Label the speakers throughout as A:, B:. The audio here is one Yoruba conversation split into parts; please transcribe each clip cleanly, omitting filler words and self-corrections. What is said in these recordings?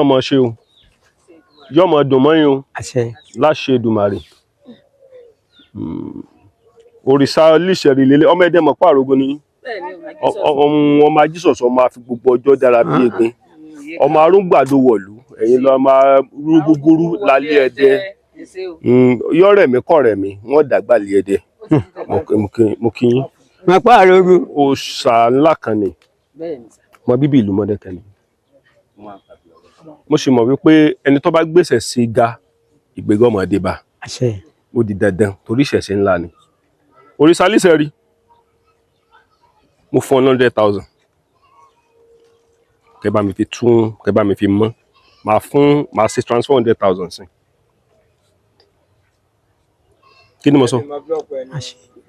A: ọmọ ṣe o yọmọ dùn mọ́yìn o
B: àṣẹ
A: láṣẹ Èdùmàrè òrìṣà líṣẹ̀rí lélẹ̀ ọmọ ẹ̀dẹ̀ mọ̀ pàrógún ni ọmọ ajísọ̀sọ ọmọ àfi gbogbo ọjọ́ dára bí egbin ọmọ arúgbàdo wọ̀lú ẹ̀yin lọ máa rú gúgúrú lálẹ́ ẹ̀dẹ̀ yọ̀rẹ̀ mi kọ̀rẹ̀ mi wọ́n dàgbà lé ẹ̀dẹ̀ mo kí yín.
B: mọ̀ pàrógún.
A: òòṣà ńlá kan ni ọmọ bíbí ìlú Mọ̀dákẹ́kẹ́ ni mo sì mọ̀ wípé ẹni tó bá gbèsè sí ga ìgbéga ọmọdé bá ó di dandan torí ìṣẹ̀ṣẹ̀ ńlá ni òrìṣà líṣẹ̀rí mo fún 100,000 kẹ́ bá mi fi tún kẹ́ bá mi fi mọ́ máa ṣe transfer 100,000 sí kí ni mo sọ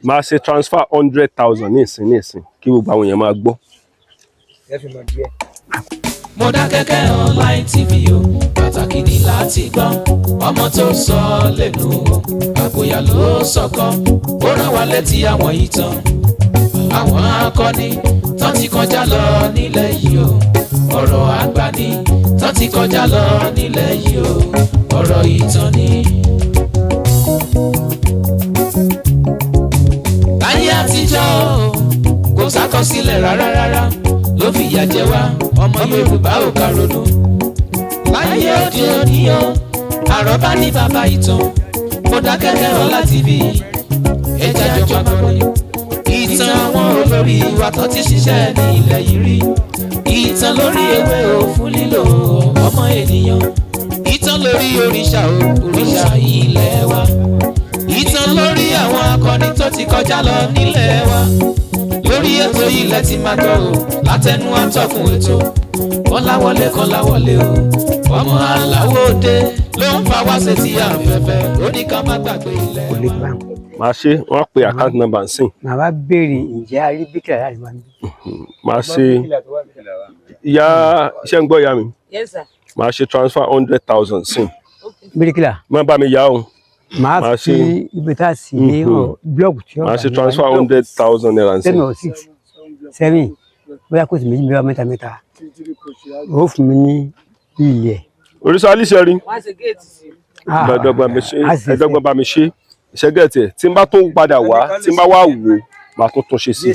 A: máa ṣe transfer 100,000 ní ìsìn kí gbogbo àwọn èèyàn máa gbọ́.
C: Mọ̀dákẹ́kẹ́ online TV o pàtàkì ní láti gbọ́ ọmọ tó sọ lẹ́nu àgbòyà ló sọ̀kọ́ ó rán wa létí àwọn ìtàn àwọn akọni tán ti kọjá lọ nílẹ̀ yìí o ọ̀rọ̀ àgbà ni tán ti kọjá lọ nílẹ̀ yìí o ọ̀rọ̀ ìtàn ni. láyé àtijọ́ kò sákọsílẹ̀ rárá ló fi ìyà jẹ wá ọmọ Yorùbá ò ká ronú. láyé òde òní o àrọ́bá ní bàbá ìtàn Mọ̀dákẹ́kẹ́ online TV ẹja ìjọba gbọ́dọ̀ ìtàn àwọn olórí wa tó ti ṣiṣẹ́ ní ilẹ̀ yìí rí ìtàn lórí ewé o fún lílo ọmọ ènìyàn ìtàn lórí òrìṣà ilẹ̀ wa ìtàn lórí àwọn akọni tó ti kọjá lọ nílẹ̀ wa lórí ètò ilẹ̀ tí máa gbọ́ o látẹnu atọ́kùn ètò Kọ́láwọlé o ọmọ Aláwọ̀dé ló ń fa wá sétí afẹ́fẹ́ lórí ká má gbàgbé ilẹ̀ wa.
A: màá ṣe wọn pe account number ń sìn.
B: màá wá béèrè ǹjẹ́ a rí bíkìlà láti wá níbí.
A: màá ṣe ìyá iṣẹ́ ń gbọ́ ìyá mi màá ṣe transfer 100,000 sìn.
B: bíkìlà.
A: má bá mi yá o.
B: màá fi ibi tá a sì ní blọọkù tí ó bá
A: màá ṣe transfer 100,000 naira sìn.
B: 10 or 6 7 bóyá kò sí méjì mẹ́ta ó fún mi ní ilẹ̀.
A: òrìṣà líṣẹ̀rí ẹ̀dọ́gbọ̀n bá mi ṣe ṣẹ́gẹ̀tì ẹ̀ tí n bá tó padà wá tí n bá wá wò máa tó tún ṣe sí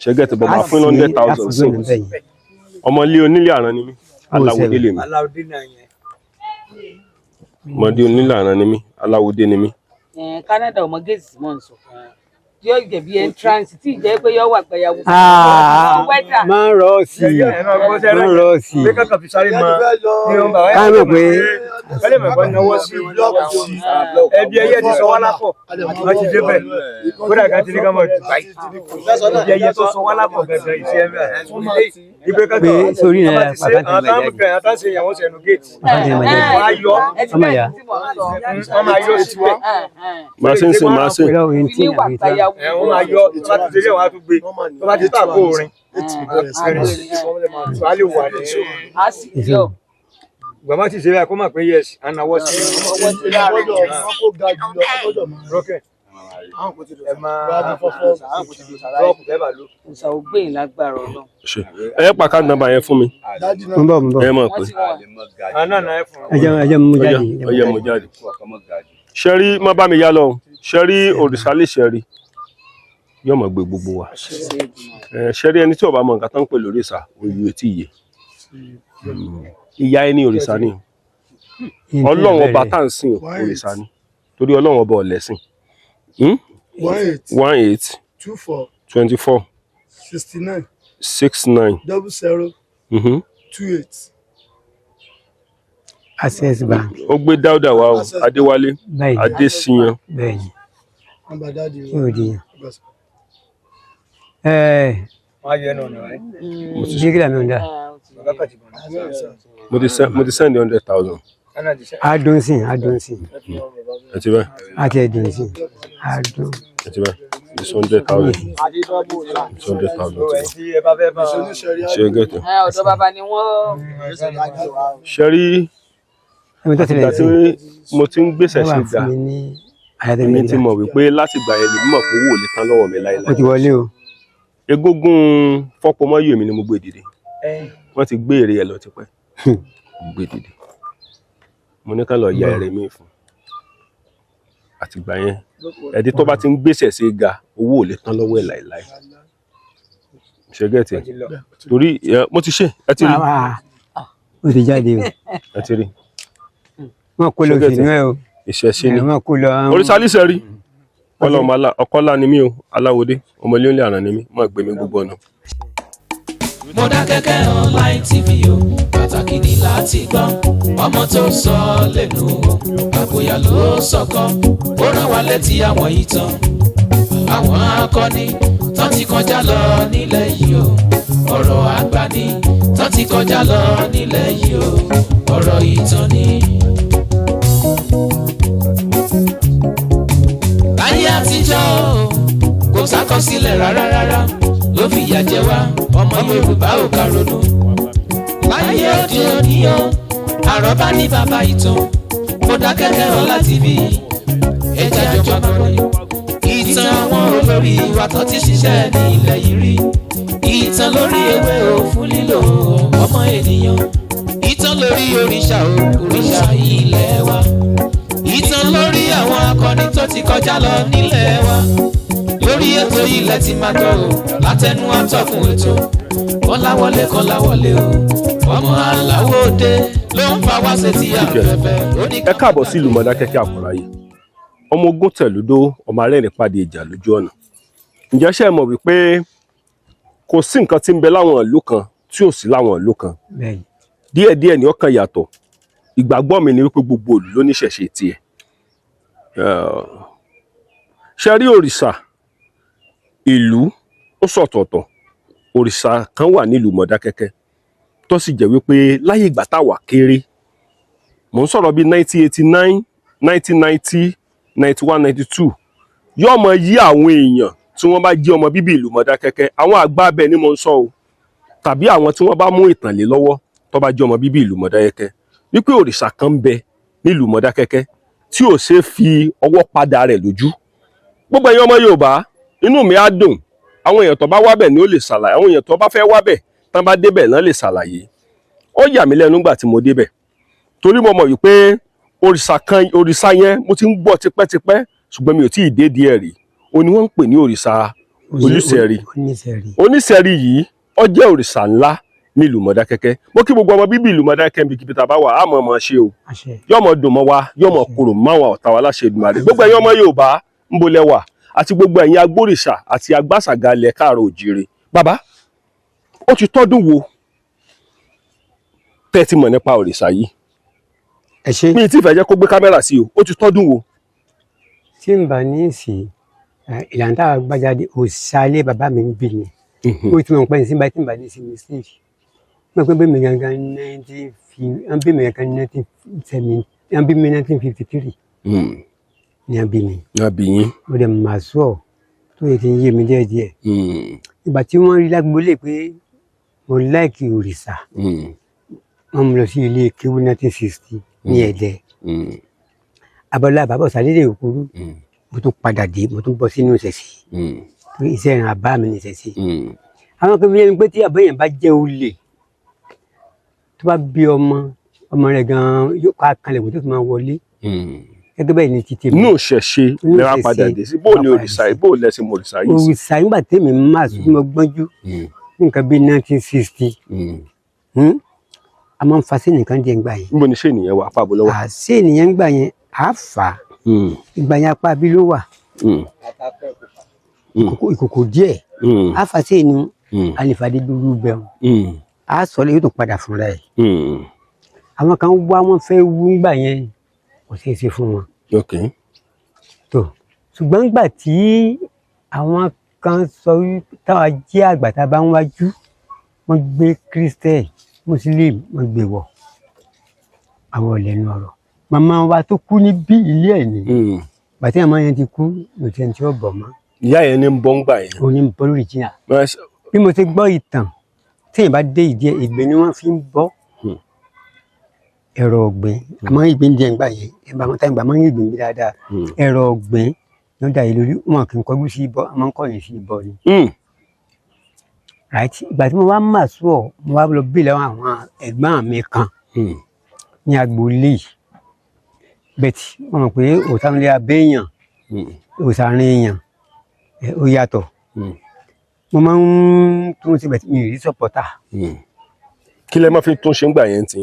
A: ṣẹ́gẹ̀tì bọ̀ máa fún 100,000 sí ọmọ ilé onílé àrán ni mí Aláwọ̀dé lè mí ọmọdé onílé àrán ni mí Aláwọ̀dé ni mí.
D: Canada ọmọ gẹ̀ẹ́sì mọ̀ ń sọ yóò jẹ bí entrance tí ìjẹ́ pé yóò wà gbẹ̀yàwó.
B: máa ń rọ sí i máa ń rọ sí i ká mọ̀ pé
E: ẹbí ẹyẹ ti sọ wá lápọ̀ wọ́n ti débẹ̀ kódà ká ti ní ká mọ̀ ẹbí ẹyẹ tó sọ wá lápọ̀ gẹ̀gẹ̀ ìṣe ẹbí ẹ̀ pé
B: sórí ẹ̀ pàtàkì
E: àtàṣe ìyàwó sẹ̀nu géètì wọ́n á yọ wọ́n máa yọ sí pé
A: máa ṣe ń sìn máa ṣe.
E: wọ́n máa yọ ìtura ti délé wọn á tún gbé tó bá ti tà kó orin tó á lè wà ní gbàmá ti ṣe bẹ́ẹ̀ kó mọ̀ pé yes anáwọ́ sí broken ẹ máa drop bẹ́ẹ̀ ló.
D: ìṣàwọ̀gbé ìlágbára Ọlọ́run.
A: ẹ pa account number yẹn fún mi. ẹ mọ̀ pé
B: ẹjẹ mú jáde.
A: ọyẹ mú jáde. ṣẹ́rí má bá mi yá lọ ṣẹ́rí òrìṣà líṣẹ̀rí yóò mọ̀ gbé gbogbo wa ṣẹ́rí ẹni tí ó bá mọ nǹkan tó ń pè lórí ìsà òye tí ìyè ìyá ẹni òrìṣà ni Ọlọ́run ọba tá à ń sìn òrìṣà ni torí Ọlọ́run ọba ọ̀lẹ́sìn 18 24 69
F: 0028.
B: Access Bank.
A: ó gbé Dáúdà wá o Adéwálé Adésíyan.
B: bẹ́ẹ̀ni yóò di yan.
E: wọ́n á yẹ ẹnu ọ̀nà rẹ̀.
B: bíkìlà mi ò dá.
A: mo ti send 100,000.
B: adonsin.
A: ẹ ti bẹ́ẹ̀.
B: àti ẹ̀dùnsìn adùn.
A: ẹ ti bẹ́ẹ̀. It's 100,000. It's 100,000. ṣe gẹ́tẹ̀.
D: ọ̀dọ̀ bàbá ni wọ́n.
A: ṣẹ́rí àtìgbà tí mo ti ń gbèsè sí ìgbà èmi ti mọ̀ wípé láti gbà yẹn lè mọ̀ pé owó ò lè tán lọ́wọ́ mi láéláé.
B: ó ti wọlé o.
A: egúngún fọ́pọ̀ mọ́yò mi ni mo gbé dìde wọ́n ti gbé èrè ẹ̀ lọ tipẹ́ gbé dìde mo ní ká lọ ya ẹrẹ mi fún àtìgbà yẹn ẹdí tó bá ti ń gbèsè sí ga owó ò lè tán lọ́wọ́ ẹ̀ láìláì ṣẹgẹtì torí mo ti ṣe ẹ ti rí
B: ó ti jáde o
A: ẹ ti rí
B: wọn kó lọ sínú ẹ o
A: ìṣẹ̀ṣe ni
B: wọn kó lọ
A: oríṣiríṣi rí ọkọlá ni mí o aláwòdé ọmọ ilé oúnjẹ àràn ni mí má gbé mi gbogbo ọ̀nà.
C: Mọdákẹ́kẹ́ online TV o pàtàkì ní láti gbọ́ ọmọ tó sọ lẹ́nu àbòyá ló sọkọ ó rán wa létí àwọn ìtàn àwọn akọni tó ti kọjá lọ nílẹ̀ yìí o ọ̀rọ̀ àgbà ni tó ti kọjá lọ nílẹ̀ yìí o ọ̀rọ̀ ìtàn ni. Láyé àtijọ́ kò sákọsílẹ̀ rárá ló fìyà jẹ wá ọmọ Yorùbá ò ká ronú. Láyé òde òní o àrọ́bá ní bàbá ìtàn Mọdákẹ́kẹ́ online TV ẹja ìjọba kọrin. Ìtàn àwọn olórí wa tó ti ṣiṣẹ́ ní ilẹ̀ yìí rí. Ìtàn lórí ewé o fún lílo ọmọ ènìyàn. Ìtàn lórí òrìṣà o òrìṣà ilẹ̀ wa. Ìtàn lórí àwọn akọni tó ti kọjá lọ nílẹ̀ wa. Lórí ètò ilẹ̀ tí máa gbọ́ o látẹnu atọ́kùn ètò Kọ́láwọlé o ọmọ Aláwòdé ló ń fa wá sétí afẹ́fẹ́.
A: ẹ káàbọ̀ sí ìlú Mọdákẹ́kẹ́ Àkúráyé ọmọ ogun tẹ̀lúdó ọmọ arẹ́rìn pàdé ìjà lójú ọ̀nà. Ǹjẹ́ ṣé ẹ mọ̀ wípé kò sí nǹkan tí ń bẹ láwọn ìlú kan tí ò sí láwọn ìlú kan díẹ̀díẹ̀ ni ó kàn yàtọ̀. Ìgbàgbọ́ mi ni wípé gbogbo ìlú ló ní ìṣẹ̀ṣe tiẹ̀. Ṣé rí òrìṣà ìlú ó sọ̀tọ̀ọ̀tọ̀ òrìṣà kan wà nílùú Mọdákẹ́kẹ́ tó sì jẹ́ wípé láyé ìgbà táwa kéré mò ń sọ̀rọ̀ bíi 1989 1990 91 92 yóò mọ yí àwọn èèyàn tí wọ́n bá jẹ́ ọmọ bíbí ìlú Mọdákẹ́kẹ́ àwọn àgbà bẹ́ẹ̀ ni mò ń sọ o tàbí àwọn tí wọ́n bá mú ìtàn lé lọ́wọ́ tó bá jẹ́ ọmọ bíbí ìlú Mọdákẹ́kẹ́ wípé òrìṣà kan ń bẹ nílùú Mọdákẹ́kẹ́ tí ò ṣe fi ọwọ́ padà rẹ̀ lójú. Gbogbo ẹ̀yin ọmọ Yorùbá inú mi á dùn àwọn èèyàn tó bá wá bẹ̀ ni ó lè ṣàlàyé àwọn èèyàn tó bá fẹ́ wá bẹ̀ tán bá débẹ̀ náà lè ṣàlàyé. Ó yà mí lẹ́nu nígbà tí mo débẹ̀ torí mo mọ̀ wípé òrìṣà yẹn mo ti ń gbọ́ tipẹ́tipẹ́ ṣùgbọ́n mi ò tí ì dé díẹ̀ rí o ni wọ́n ń pè ní òrìṣà Oníṣẹ̀rí yìí ó jẹ́ òrìṣà ńlá nílùú Mọdákẹ́kẹ́ mo kí gbogbo ọmọ bíbí ìlú Mọdákẹ́kẹ́ bí kíbi tá bá wà á mọ̀ ọmọ ṣe o yóò mọ̀ dùn mọ́ wa yóò mọ̀ korò mọ́ àwọn ọ̀tá wa láṣẹ Èdùmàrè. Gbogbo ẹ̀yin ọmọ Yorùbá ń bo lẹ́wà àti gbogbo ẹ̀yin agbóríṣà àti agbásàgalẹ̀ káàrọ̀ òjìrè. Bàbá ó ti tọ́dún wo tẹ́ ti mọ̀ nípa òrìṣà yìí? Mi ti fẹ́ jẹ́ kó gbé kámẹ́rà sí o ó ti tọ́dún wo?
B: tí n bá ní ìsìn ìlànà tá a gbájáde òṣàlẹ̀ bàbá mi ń bì ní ó ti mọ̀ pé ní síbá tí n bá ní ìsìn mistake mo pé bí mi gangan 1953 ní a bí mi mo dẹ̀ máa sọ tó yẹ kí n yé mi díẹ̀díẹ̀ ìgbà tí wọ́n rí lágbólé pé mo láìkì òrìṣà wọ́n mú lọ sí ilé kéwú 1960 ní Ẹdẹ abọ́lá bàbá Ọ̀sàdédé Òkúrú mo tún padà dé mo tún bọ́ sínú ìṣẹ̀ṣe pé iṣẹ́ ìrìn àbá mi ní ìṣẹ̀ṣe. Àwọn kan fi yẹn pé tí àbẹ̀yẹn bá jẹ́ olè tó bá bí ọmọ rẹ̀ gan-an yóò ká kalẹ̀ kó tó fi máa wọlé gẹ́gẹ́ bẹ́ẹ̀ ni ti tèmi.
A: Inú ìṣẹ̀ṣe lè wá padà dé sí bóò ni òrìṣà yìí bóò lẹ́sìn òrìṣà yìí sí.
B: Òrìṣà nígbà tèmi máa sún mọ́ gbọ́njú ní nǹkan bíi 1960 a máa ń fa sí nìkan jẹ́ ìgbà yẹn.
A: Níbo ni ṣé ènìyàn wà apá àbò lọ́wọ́?
B: Ṣé ènìyàn ń gbà yẹn á fà á ìgbà yẹn apá bí ló wà ìkòkò díẹ̀ á fà sí ènìyàn àlìfàdé dúró bẹ̀rù á sọ lé yóò tún padà fúnra ẹ̀. Àwọn kan wá wọn fẹ́ wú ńgbà yẹn kò ṣeé ṣe fún wọn. tó ṣùgbọ́n ńgbà tí àwọn kan sọ táwa jẹ́ àgbà tá a bá ń wájú wọ́n gbé Christian Muslim wọ́n gbé wọ̀ àwọn ọ̀lẹ́nu ọ̀rọ̀ màmá wa tó kú ní bí ilé ẹ̀ ní bàtí àmọ́ yẹn ti kú ló ti ẹni tí ó bọ̀ mọ́.
A: Ìyá yẹn ní ń bọ́ ń gbà yẹn.
B: ó ní ń bọ́ lórí jìnnà. bí mo ti gbọ́ ìtàn téèyàn bá dé ìdí ẹ̀ ìgbẹ́ ni wọ́n fi ń bọ́ ẹ̀rọ ọ̀gbìn àmọ́ ìgbín díẹ̀ ń gbà yẹn ẹ̀bà wọn táyìn gbà máa ń ìgbín bí dáadáa ẹ̀rọ ọ̀gbìn ló dà yìí lórí wọn kì í kọjú sí ibọ̀ àmọ́ ń kọ̀yìn sí ibọ̀ ni. ìgbà tí mo wá mà sùọ́ mo wá lọ bí lọ́wọ́ àwọn ẹ̀gbọ́n mi kan ní agboolé yìí bẹ́ẹ̀tì wọ́n mọ̀ pé òsàmúlé abéèyàn òsàrin èèyàn ó yàtọ̀ mo máa ń tún síbẹ̀ tí mi ò rí sọ́pọ̀tà.
A: Kí lẹ máa fi tún ṣe ń gbà yẹn tí?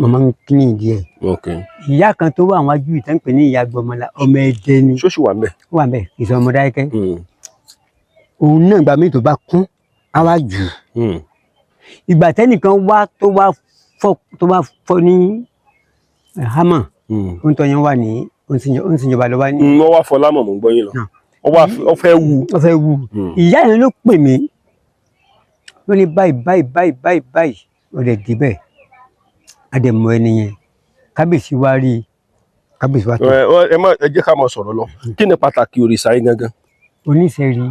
B: mo máa ń kíní ìdí ẹ̀. Ìyá kan tó wà wájú ìtàn pè ní ìyá Gbọmọlá ọmọ Ẹdẹ ni.
A: ṣó sì wà ń bẹ̀?
B: ó wà ń bẹ̀ ìsọ ọmọ Dákẹ́. òun náà ìgbà míì tó bá kún á wá jù. ìgbà tẹ́nìkan wá tó wá fọ́ ní hámà ó ń tọ́yẹn wà ní ó ń sìnjọba lọ́wọ́ ní.
A: wọ́n wá fọ lámọ̀ mọ́ gbọ́yìn lọ ó fẹ́ wú.
B: ìyá yẹn ló pè mí ló ní báyìí ó dẹ̀ débẹ̀ àdèmọ ẹni yẹn kábíyèsí wá rí kábíyèsí wá tó.
A: ẹ jẹ́ ká máa sọ̀rọ̀ lọ kí ni pàtàkì òrìṣà yìí gangan?
B: oníṣẹ́rí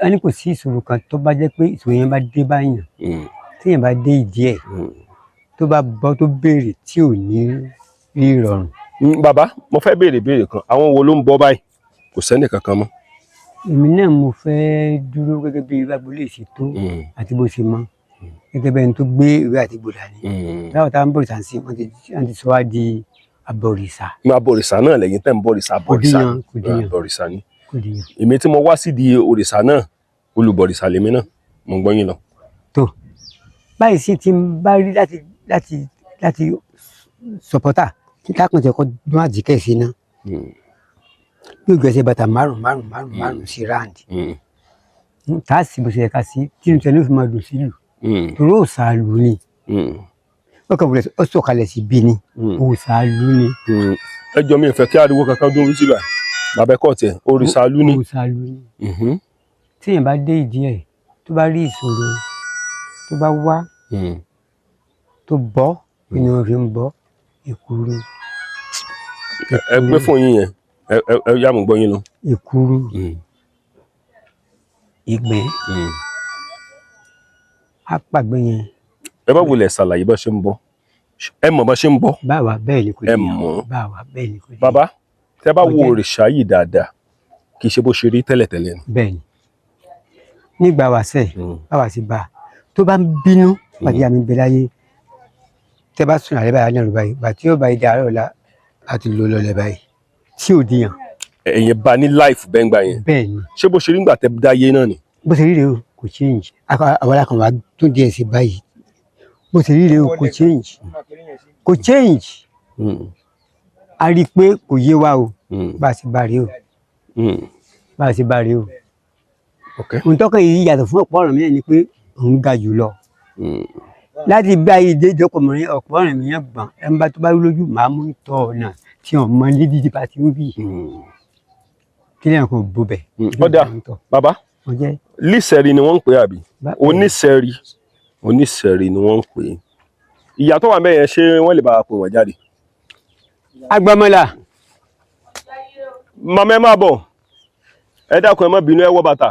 B: a ní kò sí ìṣòro kan tó bá jẹ́ pé ìṣòro yẹn bá dé báyàn téèyàn bá dé ìdí ẹ̀ tó bá bọ́ tó béèrè tí ò ní rí ìrọ̀rùn.
A: Bàbá mo fẹ́ béèrè kan àwọn wo ló ń bọ́ báyìí? Kò sẹ́ni kankan mọ́.
B: èmi náà mo fẹ́ dúró gẹ́gẹ́ bí agboolé ṣe tó àti bó ṣe mọ́ gẹ́gẹ́ bẹ́ẹ̀ ni tó gbé ìwé àti gbòdà ni láwọn táwọn bọ̀rìṣà ń sìn wọ́n ti sọ wá di abọ̀rìṣà.
A: Abọ̀rìṣà náà lẹ́yìn tẹ́ ń bọ̀rìṣà abọ̀rìṣà ni. èmi tí mo wá sídìí òrìṣà náà olùbọ̀rìṣà lèmi náà mo gbọ́ yín lọ.
B: tó báyìí sì ti ń bá rí láti sọpọ́tà tí tákùn tẹ̀kọ́ dún àjíkẹ́ sí náà yóò gbẹ̀sẹ̀ bàtà márùn sí ráǹdì tá a sì bó ṣe ẹ̀ka sí tí n tẹ̀lé òfin máa dùn sílùú torí òòṣàlù ni ọkàn wọlé ó sọ̀kalẹ̀ sí bí ni òòṣàlù ni.
A: ẹjọ́ mi ò fẹ́ kí ariwo kankan dún orí síbà bàbá ẹ̀kọ́ tiẹ̀ òrìṣàlù ni.
B: tíyẹn bá dé ìdí ẹ̀ tó bá rí ìṣòro tó bá wá tó bọ́ ni wọ́n fi ń bọ́ èkúrú.
A: ẹ gbé fún yín yẹn ẹ yá mo gbọ́ yín lọ.
B: èkúrú ìgbẹ́ apàgbé yẹn.
A: ẹ bá wulẹ̀ ṣàlàyé bá ṣe ń bọ́ ẹ mọ̀ bá ṣe ń bọ́.
B: báwa bẹ́ẹ̀ ni kò
A: ẹ mọ̀ bàbá tẹ bá wo òrìṣà yìí dáadáa kì í ṣe bó ṣe rí tẹ́lẹ̀tẹ́lẹ̀ ni.
B: bẹ́ẹ̀ ni nígbà wàṣẹ báwa sì bá a tó bá ń bínú pàdé àmì bẹ láyé tẹ bá sùn àlẹ́ báyìí náà báyìí gbà tí yóò bá yìí dàárọ̀ ọ̀la àti lò lọlẹ̀ báyìí tí ò díyàn.
A: ẹ̀yin bá ní láìfù bẹ́ẹ̀ ń gbà yẹn.
B: bẹ́ẹ̀ ni
A: ṣé bó ṣe rí ńgbà tẹ dáyé náà ni.
B: bó ṣe rí rèé o kò change àwọn alákan wa tó díẹ̀ sí báyìí bó ṣe rí rèé o kò change a rí i pé kò yé wa o bá a ṣe bá rèé o ohun tọ́kàn yìí yàtọ̀ fún ọ̀pọ̀ ọ̀ràn mìíràn ni pé òun ga jù lọ láti bí ayé ìdè ìjọpọ̀ mọ̀rin ọ̀pọ̀ ọ̀ràn mìíràn gbọ̀n ẹ̀ ń bá tó bá rí lójú màá mú tọ́ ọ̀nà tí wọ́n mọ ní dídí bá ti ń bì kí lẹ́yìn kan bó bẹ̀.
A: ọ̀dà bàbá lísẹ̀rì ni wọ́n ń pè àbí onísẹ̀rì ni wọ́n ń pè ìyá tó wà mẹ́yẹn ṣé wọ́n lè bá a pè wọ́n jáde.
B: Agbọmọlá
A: màmá ẹ má bọ̀ ẹ dákun ẹ má bínú ẹ wọ bàtà.